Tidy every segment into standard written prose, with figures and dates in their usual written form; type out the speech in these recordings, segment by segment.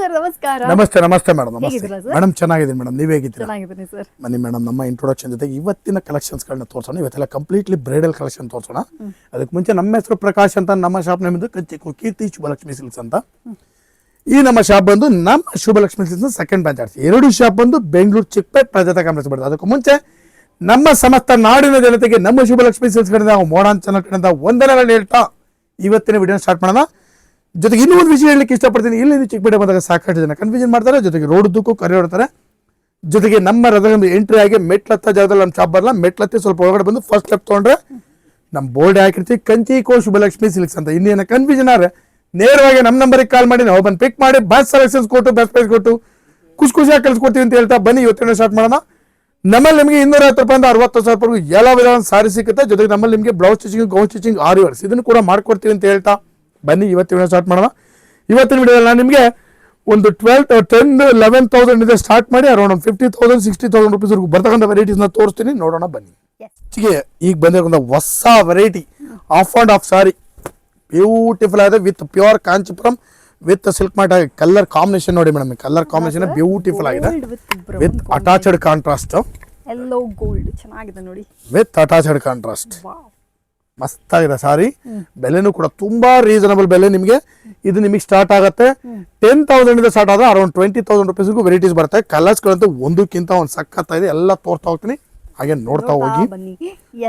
Sir ನಮಸ್ಕಾರ. ನಮಸ್ತೆ ನಮಸ್ತೆ ಮೇಡಮ್. ಹೇಗಿದ್ದೀರಾ ನಮಸ್ತೆ ಸರ್? ಮೇಡಮ್, ಚೆನ್ನಾಗಿದ್ದೀನಿ ಮೇಡಮ್. ನೀವ್ ಹೇಗಿದ್ದೀರಾ? ಚೆನ್ನಾಗಿದ್ದೀನಿ ಸರ್. ಬನ್ನಿ ಮೇಡಮ್, ನಮ್ಮ ಇಂಟ್ರೊಡಕ್ಷನ್ ಜೊತೆಗೆ ಇವತ್ತಿನ ಕಲೆಕ್ಷನ್ಸ್ಗಳನ್ನ ತೋರಿಸೋಣ. ಇವತ್ತೆಲ್ಲ ಕಂಪ್ಲೀಟ್ಲಿ ಬ್ರೈಡಲ್ ಕಲೆಕ್ಷನ್ ತೋರಿಸೋಣ. ಅದಕ್ಕೆ ಮುಂಚೆ ನಮ್ಮ ಹೆಸರು ಪ್ರಕಾಶ್ ಅಂತ, ನಮ್ಮ ಶಾಪ್ ನೇಮಿದ್ದು ಕೀರ್ತಿ ಶುಭಲಕ್ಷ್ಮಿ ಸಿಲ್ಕ್ಸ್ ಅಂತ. ಈ ನಮ್ಮ ಶಾಪ್ ಬಂದು ನಮ್ಮ ಶುಭಲಕ್ಷ್ಮಿ ಸಿಲ್ಕ್ಸ್ ಸೆಕೆಂಡ್ ಬ್ರಾಂಚ್ ಆಡ್ಸಿ. ಎರಡು ಶಾಪ್ ಬಂದು ಬೆಂಗಳೂರು ಚಿಕ್ಕಪೇಟ್ ಪ್ರಜಾತ ಕಾಂಪ್ಲೆಕ್ಸ್ ಬರ್ತದೆ. ಅದಕ್ಕೂ ಮುಂಚೆ ನಮ್ಮ ಸಮಸ್ತ ನಾಡಿನ ಜನತೆಗೆ ನಮ್ಮ ಶುಭಲಕ್ಷ್ಮಿ ಸಿಲ್ಕ್ಸ್ ಕಡೆಯಿಂದ ಮೋಡಾಂಚನ ಕಡೆಯಿಂದ ವಂದನೆಗಳನ್ನ ಹೇಳ್ತಾ ಇವತ್ತಿನ ವಿಡಿಯೋ ಸ್ಟಾರ್ಟ್ ಮಾಡೋಣ. ಜೊತೆಗೆ ಇನ್ನೂ ಒಂದು ವಿಷಯ ಹೇಳಲಿಕ್ಕೆ ಇಷ್ಟಪಡ್ತೀನಿ. ಇಲ್ಲಿ ಚಿಕ್ಕಪೇಟೆ ಬಂದಾಗ ಸಾಕಷ್ಟು ಜನ ಕನ್ಫ್ಯೂಷನ್ ಮಾಡ್ತಾರೆ, ಜೊತೆಗೆ ರೋಡ್ದಕ್ಕೂ ಕರೆ ಹೊಡ್ತಾರೆ. ಜೊತೆಗೆ ನಮ್ಮ ರಥದಿಂದ ಎಂಟ್ರಿ ಆಗಿ ಮೆಟ್ಲತ್ತ ಜಾಗದಲ್ಲಿ ನಮ್ಮ ಶಾಪ್ ಬರಲ್ಲ, ಮೆಟ್ಲತ್ತಿ ಸ್ವಲ್ಪ ಒಳಗಡೆ ಬಂದು ಫಸ್ಟ್ ಲೆಫ್ಟ್ ತೊಗೊಂಡ್ರೆ ನಮ್ಮ ಬೋರ್ಡ್ ಹಾಕಿರ್ತೀವಿ ಕಂಚಿಕೋ ಶುಭಲಕ್ಷ್ಮಿ ಸಿಲ್ಕ್ಸ್ ಅಂತ. ಇನ್ನೇನು ಕನ್ಫ್ಯೂಷನ್ ಆದ್ರೆ ನೇರವಾಗಿ ನಮ್ಮ ನಂಬರಿಗೆ ಕಾಲ್ ಮಾಡಿ ನಾವು ಬಂದು ಪಿಕ್ ಮಾಡಿ ಬೆಸ್ಟ್ ಸೆಲೆಕ್ಷನ್ಸ್ ಕೊಟ್ಟು ಬೆಸ್ಟ್ ಪ್ರೈಸ್ ಕೊಟ್ಟು ಖುಷಿಯಾಗಿ ಕಳ್ಸಿಕೊಡ್ತೀವಿ ಅಂತ ಹೇಳ್ತಾ ಬನ್ನಿ ಇವತ್ತಿನ ಸ್ಟಾರ್ಟ್ ಮಾಡೋಣ. ನಮ್ಮಲ್ಲಿ ನಿಮಗೆ 210 ರೂಪಾಯಿಂದ 60,000 ರೂಪಾಯಿ ಎಲ್ಲ ವಿಧವಾದ ಸಾರಿ ಸಿಗುತ್ತೆ. ಜೊತೆಗೆ ನಮ್ಮಲ್ಲಿ ನಿಮಗೆ ಬ್ಲೌಸ್ ಸ್ಟಿಚಿಂಗ್, ಗೌನ್ ಸ್ಟಿಚಿಂಗ್, ಆರಿ ವರ್ಕ್ಸ್ ಇದನ್ನು ಕೂಡ ಮಾಡ್ಕೊಡ್ತೀವಿ ಅಂತ ಹೇಳ್ತಾ ಬನ್ನಿ ಇವತ್ತಿನ ಸ್ಟಾರ್ಟ್ ಮಾಡೋಣ. ಇವತ್ತಿನ ವಿಡಿಯೋದಲ್ಲಿ ನಾನು ನಿಮಗೆ ಒಂದು 11,000 ಇಂದ ಸ್ಟಾರ್ಟ್ ಮಾಡಿ ಅರೌಂಡ್ 50,000 60,000 ರುಪೀಸ್ವರೆಗೂ ಬರ್ತಕ್ಕಂಥ ವೆರೈಟೀಸ್ನ ತೋರಿಸ್ತೀನಿ, ನೋಡೋಣ ಬನ್ನಿ. ಈಗ ಬಂದಿರತಕ್ಕಂಥ ಹೊಸ variety of and of sari beautiful ಆಗಿದೆ with pure Kanchipuram with silk mart ಆಗಿ ಕಲರ್ ಕಾಂಬಿನೇಷನ್ ನೋಡಿ ಮೇಡಮ್. ಕಲರ್ ಕಾಂಬಿನೇಷನ್ ಬ್ಯೂಟಿಫುಲ್ ಆಗಿದೆ with attached contrast. Yellow gold ಚೆನ್ನಾಗಿದೆ ನೋಡಿ, ವಿತ್ ಅಟ್ಯಾಚ್ಡ್ ಕಾಂಟ್ರಾಸ್ಟ್ ಮಸ್ತ್ ಆಗಿದೆ ಸಾರಿ. ಬೆಲೆನೂ ಕೂಡ ತುಂಬಾ ರೀಸನಬಲ್ ಬೆಲೆ. ನಿಮಗೆ ಇದು ನಿಮಗೆ ಸ್ಟಾರ್ಟ್ ಆಗುತ್ತೆ 10,000 ಇಂದ ಸ್ಟಾರ್ಟ್ ಆದ್ರೆ ಅರೌಂಡ್ 20,000 ರುಪೀಸ್ಗೂ ವೆರೈಟೀಸ್ ಬರುತ್ತೆ. ಕಲರ್ಸ್ ಗಳಂತೂ ಒಂದಕ್ಕಿಂತ ಒಂದು ಸಖತ್ ಇದೆ. ಎಲ್ಲ ತೋರ್ತಾ ಹೋಗ್ತೀನಿ, ಹಾಗೆ ನೋಡ್ತಾ ಹೋಗಿ.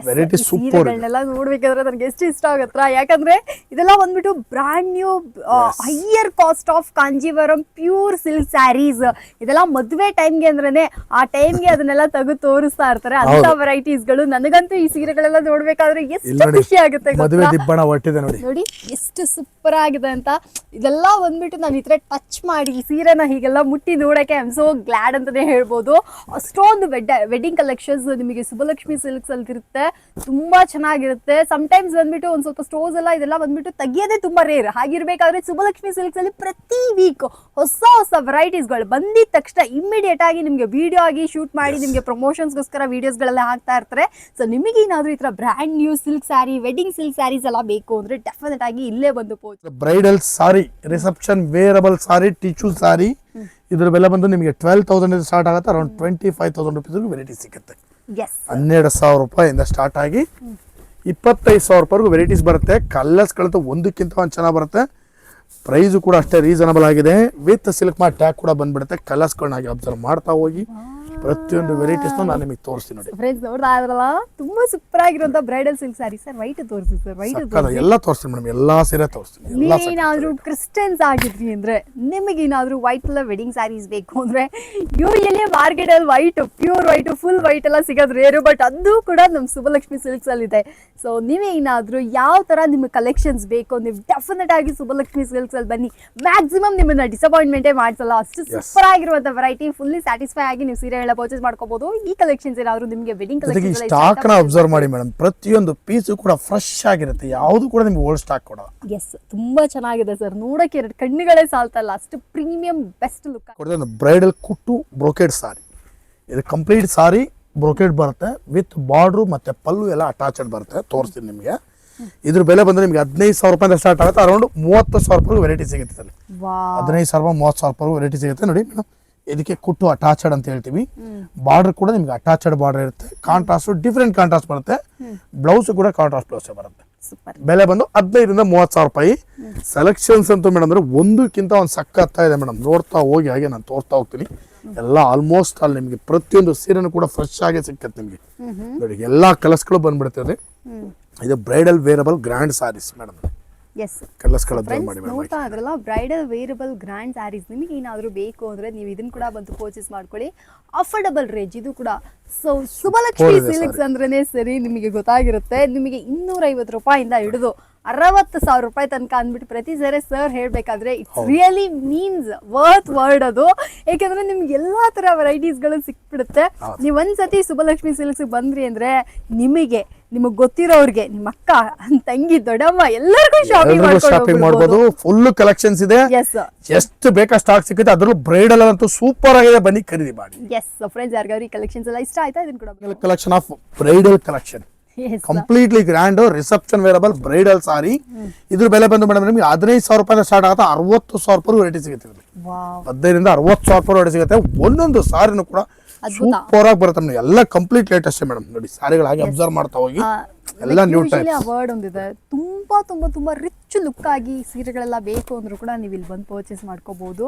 ವೆರೈಟಿ ಸೂಪರ್ ನೋಡ್ಬೇಕಾದ್ರೆ ನನಗೆ ಎಷ್ಟು ಇಷ್ಟ ಆಗತ್ತಾ, ಯಾಕಂದ್ರೆ ಇದೆಲ್ಲ ಬಂದ್ಬಿಟ್ಟು brand new higher cost of Kanjeevaram pure silk saris. ಇದೆಲ್ಲ ಮದುವೆ ಟೈಮ್ಗೆ ಅಂದ್ರೇನೆ ಆ ಟೈಮ್ಗೆ ಅದನ್ನೆಲ್ಲ ತೆಗೆದು ತೋರಿಸ್ತಾ ಇರ್ತಾರೆ ಅಂತ ವೆರೈಟೀಸ್ ಗಳು. ನನಗಂತೂ ಈ ಸೀರೆಗಳೆಲ್ಲ ನೋಡ್ಬೇಕಾದ್ರೆ ಎಷ್ಟು ಖುಷಿ ಆಗುತ್ತೆ ನೋಡಿ, ಎಷ್ಟು ಸೂಪರ್ ಆಗಿದೆ ಅಂತ. ಇದೆಲ್ಲ ಬಂದ್ಬಿಟ್ಟು ನಾನು ಈ ತರ ಟಚ್ ಮಾಡಿ ಈ ಸೀರೆನ ಹೀಗೆಲ್ಲ ಮುಟ್ಟಿ ನೋಡಕ್ಕೆ ಐ ಆಮ್ ಸೋ ಗ್ಲಾಡ್ ಅಂತಾನೆ ಹೇಳ್ಬೋದು. ಅಷ್ಟೊಂದು ವೆಡ್ಡಿಂಗ್ ಕಲೆಕ್ಷನ್ಸ್ ನಿಮಗೆ ಶುಭಲಕ್ಷ್ಮಿ ಸಿಲ್ಕ್ಸ್ ಅಲ್ಲಿ ಇರುತ್ತೆ, ತುಂಬಾ ಚೆನ್ನಾಗಿರುತ್ತೆ. ಸಮ್ಟೈಮ್ಸ್ ಬಂದ್ಬಿಟ್ಟು ಒಂದ್ ಸ್ವಲ್ಪ ಸ್ಟೋರ್ಸ್ ಎಲ್ಲ ಇದೆಲ್ಲ ಬಂದ್ಬಿಟ್ಟು ತೆಗಿಯೋದೇ ತುಂಬಾ ರೇರ್. ಹಾಗಿರ್ಬೇಕಾದ್ರೆ ಶುಭಲಕ್ಷ್ಮಿ ಸಿಲ್ಕ್ಸ್ ಅಲ್ಲಿ ಪ್ರತಿ ವೀಕ್ ಹೊಸ ಹೊಸ ವೆರೈಟೀಸ್ ಗಳು ಬಂದಿದ ತಕ್ಷಣ ಇಮಿಡಿಯೇಟ್ ಆಗಿ ನಿಮ್ಗೆ ವಿಡಿಯೋ ಆಗಿ ಶೂಟ್ ಮಾಡಿ ನಿಮ್ಗೆ ಪ್ರಮೋಷನ್ಸ್ಗೋಸ್ಕರ ವಿಡಿಯೋಸ್ ಗಳೆಲ್ಲ ಹಾಕ್ತಾ ಇರ್ತಾರೆ. ಸೊ ನಿಮಗೆ ಏನಾದ್ರು ಈ ತರ brand new silk sari, wedding silk saris ಎಲ್ಲ ಬೇಕು ಅಂದ್ರೆ ಡೆಫಿನೆಟ್ ಆಗಿ ಇಲ್ಲೇ ಬಂದು bridal sari, reception wearable sari, tissue sari, ಇದ್ರ ಬೆಲೆ ಬಂದು ನಿಮಗೆ 12,000 ಸ್ಟಾರ್ಟ್ ಆಗುತ್ತೆ. ಅರೌಂಡ್ 25,000 ರುಪೀಸ್ ವೆರೈಟಿ ಸಿಗುತ್ತೆ. 12,000 ರೂಪಾಯಿಂದ ಸ್ಟಾರ್ಟ್ ಆಗಿ 25,000 ರೂಪಾಯಿವರೆಗೂ ವೆರೈಟೀಸ್ ಬರುತ್ತೆ. ಕಲರ್ಸ್ ಗಳಂತೂ ಒಂದಕ್ಕಿಂತ ಒಂದು ಚೆನ್ನಾಗಿ ಬರುತ್ತೆ. ಪ್ರೈಸು ಕೂಡ ಅಷ್ಟೇ ರೀಸನಬಲ್ ಆಗಿದೆ. ವಿತ್ ಸಿಲ್ಕ್ ಮಾರ್ಟ್ ಟ್ಯಾಗ್ ಕೂಡ ಬಂದ್ಬಿಡುತ್ತೆ. ಕಲರ್ಸ್ಗಳನ್ನ ಹಾಗೆ ಅಬ್ಸರ್ವ್ ಮಾಡ್ತಾ ಹೋಗಿ ಪ್ರತಿಯೊಂದು ವೆರೈಟೀಸ್ ನಾನು ನಿಮಗೆ ತೋರಿಸ್ತೀನಿ ನೋಡಿ. ಫ್ರೆಂಡ್ಸ್ ನೋಡ್ತಾ ಇದ್ರಲ್ಲ, ತುಂಬಾ ಸೂಪರ್ ಆಗಿರುವಂತ bridal silk sari. Sir white ತೋರಿಸಿ ಸರ್, ವೈಟ್ ಎಲ್ಲ ತೋರಿಸ್ತೀನಿ ಮೇಡಮ್, ಎಲ್ಲಾ ಸೀರೆ ತೋರಿಸ್ತೀನಿ. ಏನಾದ್ರು ಕ್ರಿಸ್ಟಿಯನ್ಸ್ ಆಗಿದ್ರಿ ಅಂದ್ರೆ ನಿಮಗೆ ಏನಾದ್ರು ವೈಟ್ ಎಲ್ಲ ವೆಡ್ಡಿಂಗ್ ಸ್ಯಾರೀಸ್ ಬೇಕು ಅಂದ್ರೆ ಯೂಶಲಿ ಮಾರ್ಕೆಟ್ ಅಲ್ಲಿ white, pure white, full white ಎಲ್ಲ ಸಿಗೋದು ರೇರು. ಬಟ್ ಅದು ಕೂಡ ನಮ್ ಶುಭಲಕ್ಷ್ಮಿ ಸಿಲ್ಕ್ಸ್ ಅಲ್ಲಿ ಇದೆ. ಸೊ ನೀವೇ ಏನಾದ್ರು ಯಾವ ತರ ನಿಮ್ಗೆ ಕಲೆಕ್ಷನ್ಸ್ ಬೇಕು, ನೀವು ಡೆಫಿನೆಟ್ ಆಗಿ ಶುಭಲಕ್ಷ್ಮಿ ಸಿಲ್ಕ್ಸ್ ಅಲ್ಲಿ ಬನ್ನಿ. ಮ್ಯಾಕ್ಸಿಮಮ್ ನಿಮ್ಮನ್ನ ಡಿಸಪಾಯಿಂಟ್ಮೆಂಟೇ ಮಾಡ್ಸಲ್ಲ. ಅಷ್ಟು ಸೂಪರ್ ಆಗಿರುವಂತ ವೆರೈಟಿ, ಫುಲ್ಲಿ ಸ್ಯಾಟಿಸ್ಫೈ ಆಗಿ ನೀವು ಸೀರೆ ಪರ್ಚೇಸ್ ಮಾಡ್ಕೋಬಹುದು. ಈ ಕಲೆಕ್ಷನ್ಸ್ ಏನಾದ್ರು ನಿಮಗೆ ವೆಡ್ಡಿಂಗ್ ಕಲೆಕ್ಷನ್ ಸ್ಟಾಕ್ ನ ಅಬ್ಸರ್ವ್ ಮಾಡಿ ಮೇಡಮ್, ಪ್ರತಿಯೊಂದು ಪೀಸ್ ಕೂಡ ಫ್ರೆಶ್ ಆಗಿರುತ್ತೆ. ಯಾವುದು ಕೂಡ ನಿಮ್ಗೆ ಓಲ್ಡ್ ಸ್ಟಾಕ್ ಕೊಡಲ್ಲ. ಎಸ್, ತುಂಬಾ ಚೆನ್ನಾಗಿದೆ ಸರ್. ನೋಡಕ್ಕೆ ಎರಡು ಕಣ್ಣುಗಳೇ ಸಾಲ್ತಲ್ಲ, ಅಷ್ಟು ಪ್ರೀಮಿಯಂ ಬೆಸ್ಟ್ ಲುಕ್. ಬ್ರೈಡಲ್ ಕುಟ್ಟು ಬ್ರೋಕೆಡ್ ಸಾರಿ, ಇದು ಕಂಪ್ಲೀಟ್ ಸಾರಿ ಬ್ರೋಕೆಡ್ ಬರುತ್ತೆ ವಿತ್ ಬಾರ್ಡ್ರು ಮತ್ತೆ ಪಲ್ಲು ಎಲ್ಲ ಅಟ್ಯಾಚ್ಡ್ ಬರುತ್ತೆ. ತೋರಿಸ್ತೀನಿ ನಿಮಗೆ. ಇದ್ರ ಬೆಲೆ ಬಂದ್ರೆ ನಿಮ್ಗೆ 15,000 ರೂಪಾಯಿಂದ ಸ್ಟಾರ್ಟ್ ಆಗುತ್ತೆ. ಅರೌಂಡ್ 30,000 ರೂಪಾಯಿ ವೆರೈಟಿ ಸಿಗುತ್ತೆ. 15,000 30,000 ರೂಪಾಯಿ ವೆರೈಟಿ ಸಿಗುತ್ತೆ ನೋಡಿ ಮೇಡಮ್. ಇದಕ್ಕೆ ಕುಟ್ಟು ಅಟ್ಯಾಚ್ಡ್ ಅಂತ ಹೇಳ್ತೀವಿ. ಬಾರ್ಡರ್ ಕೂಡ ನಿಮ್ಗೆ ಅಟ್ಯಾಚ್ಡ್ ಬಾರ್ಡರ್ ಇರುತ್ತೆ. ಕಾಂಟ್ರಾಸ್ಟ್ ಡಿಫ್ರೆಂಟ್ ಕಾಂಟ್ರಾಸ್ಟ್ ಬರುತ್ತೆ. ಬ್ಲೌಸ್ ಕೂಡ ಕಾಂಟ್ರಾಸ್ಟ್ ಬ್ಲೌಸ್ ಬರುತ್ತೆ. ಬೆಲೆ ಬಂದು 15,000 ಇಂದ 30,000 ರೂಪಾಯಿ. ಸೆಲೆಕ್ಷನ್ಸ್ ಅಂತೂ ಮೇಡಮ್ ಅಂದ್ರೆ ಒಂದಕ್ಕಿಂತ ಒಂದು ಸಖತ್ ಇದೆ ಮೇಡಮ್. ನೋಡ್ತಾ ಹೋಗಿ ಹಾಗೆ ನಾನು ತೋರ್ತಾ ಹೋಗ್ತೀನಿ. ಎಲ್ಲ ಆಲ್ಮೋಸ್ಟ್ ಅಲ್ಲಿ ನಿಮಗೆ ಪ್ರತಿಯೊಂದು ಸೀರೆನೂ ಕೂಡ ಫ್ರೆಶ್ ಆಗಿ ಸಿಕ್ಕತ್ತೆ ನಿಮಗೆ ನೋಡಿ. ಎಲ್ಲಾ ಕಲರ್ಸ್ಗಳು ಬಂದ್ಬಿಡ್ತದೆ. ಇದು bridal wearable grand saris madam. ನೋಡ್ತಾ ಇದ್ರಲ್ಲ, ಬ್ರೈಡಲ್ ವೇರಬಲ್ ಗ್ರ್ಯಾಂಡ್ ಸ್ಯಾರೀಸ್. ನಿಮಗೆ ಏನಾದ್ರು ಬೇಕು ಅಂದ್ರೆ ನೀವು ಇದನ್ನ ಕೂಡ ಬಂದು ಪರ್ಚೇಸ್ ಮಾಡ್ಕೊಳ್ಳಿ. ಅಫೋರ್ಡಬಲ್ ರೇಂಜ್ ಇದು ಕೂಡ. ಸೊ ಶುಭಲಕ್ಷ್ಮಿ ಸಿಲ್ಕ್ಸ್ ಅಂದ್ರೇನೆ ಸರಿ, ನಿಮಗೆ ಗೊತ್ತಾಗಿರುತ್ತೆ. ನಿಮಗೆ 250 ರೂಪಾಯಿಂದ ಹಿಡಿದು 60,000 ರೂಪಾಯಿ ತನಕ ಅಂದ್ಬಿಟ್ಟು ಪ್ರತಿ ಸರಿ ಸರ್ ಹೇಳ್ಬೇಕಾದ್ರೆ ಇಟ್ಸ್ ರಿಯಲಿ ಮೀನ್ಸ್ ವರ್ಡ್ ಅದು. ಯಾಕಂದ್ರೆ ನಿಮ್ಗೆ ಎಲ್ಲಾ ತರ ವೆರೈಟೀಸ್ ಗಳು ಸಿಕ್ಬಿಡುತ್ತೆ. ನೀವ್ ಒಂದ್ಸತಿ ಶುಭಲಕ್ಷ್ಮಿ ಸಿಲ್ಕ್ಸ್ ಬಂದ್ರಿ ಅಂದ್ರೆ ನಿಮಗೆ, ನಿಮಗ್ ಗೊತ್ತಿರೋರ್ಗೆ, ನಿಮ್ಮ ಅಕ್ಕ, ತಂಗಿ, ದೊಡ್ಡಮ್ಮ ಎಲ್ಲರಿಗೂ ಶಾಪಿಂಗ್ ಮಾಡಬಹುದು. ಫುಲ್ ಕಲೆಕ್ಷನ್ಸ್ ಇದೆ, ಎಷ್ಟು ಬೇಕಾ ಸ್ಟಾಕ್ ಸಿಗುತ್ತೆ. ಅದ್ರಲ್ಲೂ ಬ್ರೈಡಲ್ ಅಂತೂ ಸೂಪರ್ ಆಗಿದೆ, ಬನ್ನಿ ಖರೀದಿ ಮಾಡಿ. ಎಸ್ ಫ್ರೆಂಡ್ಸ್, ಯಾರಿಗಾದ್ರು ಈ ಕಲೆಕ್ಷನ್ಸ್ ಎಲ್ಲ ಇಷ್ಟ ಆಯ್ತಾ? ಇದನ್ನ ಕೂಡ collection of bridal collection Yes, completely grand reception wearable bridal sari. ಇದ್ರ ಬೆಲೆ ಬಂದು ಮೇಡಮ್ ನಿಮಗೆ 15,000 ರೂಪಾಯಿ ಸ್ಟಾರ್ಟ್ ಆಗುತ್ತೆ, 60,000 ರೂಪಾಯಿ ವೆರೈಟಿ ಸಿಗುತ್ತೆ. ವಾವ್ 15,000 ರಿಂದ 60,000 ರೂಪಾಯಿ ವೆರೈಟಿ ಸಿಗುತ್ತೆ. ಒಂದೊಂದು ಸಾರಿನೂ ಕೂಡ ಅದ್ಭುತ. ಸೂಪರ್ ಆಗಿ ಬರುತ್ತೆ ಮೇಡಮ್. ಎಲ್ಲ ಕಂಪ್ಲೀಟ್ ಲೇಟೆಸ್ಟ್ ಮೇಡಮ್. ನೋಡಿ ಸಾರಿಗಳು ಹಾಗೆ ಅಬ್ಸರ್ವ್ ಮಾಡ್ತಾ ಹೋಗಿ ಎಲ್ಲ ನ್ಯೂ ಟೈಪ್. ಆ ವರ್ಡ್ ಒಂದಿದೆ, ತುಂಬಾ ತುಂಬಾ ತುಂಬಾ ರಿಚ್ ಲುಕ್ ಆಗಿ ಸೀರೆಗಳೆಲ್ಲ ಬೇಕು ಅಂದ್ರೂ ಕೂಡ ನೀವು ಇಲ್ಲಿ ಬಂದು ಪರ್ಚೇಸ್ ಮಾಡ್ಕೋಬಹುದು.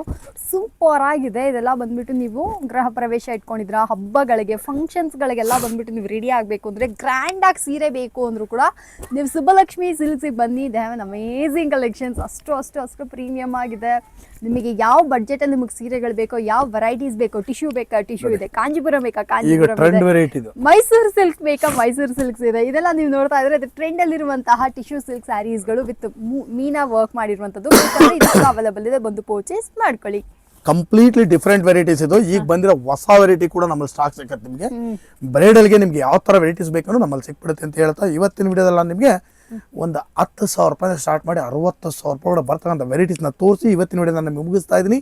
ಸೂಪರ್ ಆಗಿದೆ. ಇದೆಲ್ಲ ಬಂದ್ಬಿಟ್ಟು ನೀವು ಗೃಹ ಪ್ರವೇಶ ಇಟ್ಕೊಂಡಿದ್ರ, ಹಬ್ಬಗಳಿಗೆ ಫಂಕ್ಷನ್ಸ್ಗಳಿಗೆಲ್ಲ ಬಂದ್ಬಿಟ್ಟು ನೀವು ರೆಡಿ ಆಗಬೇಕು ಅಂದ್ರೆ, ಗ್ರ್ಯಾಂಡ್ ಆಗಿ ಸೀರೆ ಬೇಕು ಅಂದ್ರೂ ಕೂಡ ನೀವು ಸುಬ್ಬಲಕ್ಷ್ಮಿ ಸಿಲ್ಕ್ಸಿಗೆ ಬನ್ನಿ. They have an amazing collections. ಅಷ್ಟು ಪ್ರೀಮಿಯಂ ಆಗಿದೆ. ನಿಮಗೆ ಯಾವ ಬಡ್ಜೆಟಲ್ಲಿ ನಿಮಗೆ ಸೀರೆಗಳು ಬೇಕೋ, ಯಾವ ವೆರೈಟೀಸ್ ಬೇಕೋ, ಟಿಶ್ಯೂ ಬೇಕಾ ಟಿಶ್ಯೂ ಇದೆ, ಕಾಂಜಿಪುರಂ ಬೇಕಾ ಈಗ ಕಾಂಜಿಪುರಂ ಟ್ರೆಂಡ್ ಇದೆ, ವೆರೈಟಿ ಇದು. ಮೈಸೂರು ಸಿಲ್ಕ್ ಬೇಕಾ ಮೈಸೂರು ಸಿಲ್ಕ್ಸ್ ಇದೆ. ಇದೆಲ್ಲ ನೀವು ನೋಡ್ತಾ ಇದ್ರೆ ಇದು ಟ್ರೆಂಡ್ ಅಲ್ಲಿರುವಂತಹ ಟಿಶ್ಯೂ ಸಿಲ್ಕ್ ಸ್ಯಾರೀಸ್ಗಳು ವಿತ್ ಮೀನಾ ವರ್ಕ್ ಮಾಡಿರುವಂತದ್ದು ಅವೈಲೇಬಲ್ ಇದೆ. ಬಂದು ಪರ್ಚೇಸ್ ಮಾಡ್ಕೊಳ್ಳಿ. ಕಂಪ್ಲೀಟ್ಲಿ ಡಿಫ್ರೆಂಟ್ ವೆರೈಟೀಸ್ ಇದು. ಈಗ ಬಂದಿರೋ ಹೊಸ ವೆರೈಟಿ ಕೂಡ ನಮ್ಮಲ್ಲಿ ಸ್ಟಾಕ್ ಸಿಗುತ್ತೆ ನಿಮಗೆ. ಬ್ರೈಡಲ್ಗೆ ನಿಮ್ಗೆ ಯಾವ ತರ ವೆರೈಟೀಸ್ ಬೇಕಂದ್ರೂ ನಮ್ಮಲ್ಲಿ ಸಿಕ್ಬಿಡುತ್ತೆ ಅಂತ ಹೇಳ್ತಾ ಇವತ್ತಿನ ವಿಡಿಯೋದಲ್ಲ ನಿಮಗೆ ಒಂದು 10,000 ರೂಪಾಯಿ ಸ್ಟಾರ್ಟ್ ಮಾಡಿ 60,000 ರೂಪಾಯಿ ಕೂಡ ಬರ್ತಕ್ಕಂಥ ವೆರೈಟೀಸ್ನ ತೋರಿಸಿ ಇವತ್ತಿನ ವಿಡಿಯೋ ನಾನು ನಿಮಗೆ ಮುಗಿಸ್ತಾ ಇದ್ದೀನಿ.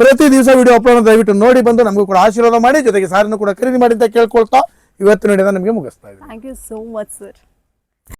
ಪ್ರತಿ ದಿವಸ ವಿಡಿಯೋ ಅಪ್ಲೋಡ್ ದಯವಿಟ್ಟು ನೋಡಿ ಬಂದು ನಮಗೂ ಕೂಡ ಆಶೀರ್ವಾದ ಮಾಡಿ, ಜೊತೆಗೆ ಸಾರಿನೂ ಕೂಡ ಖರೀದಿ ಮಾಡಿ ಅಂತ ಕೇಳ್ಕೊಳ್ತಾ ಇವತ್ತಿನ ವಿಡಿಯೋನ ನಿಮಗೆ ಮುಗಿಸ್ತಾ ಇದ್ದೀನಿ. Thank you so much sir.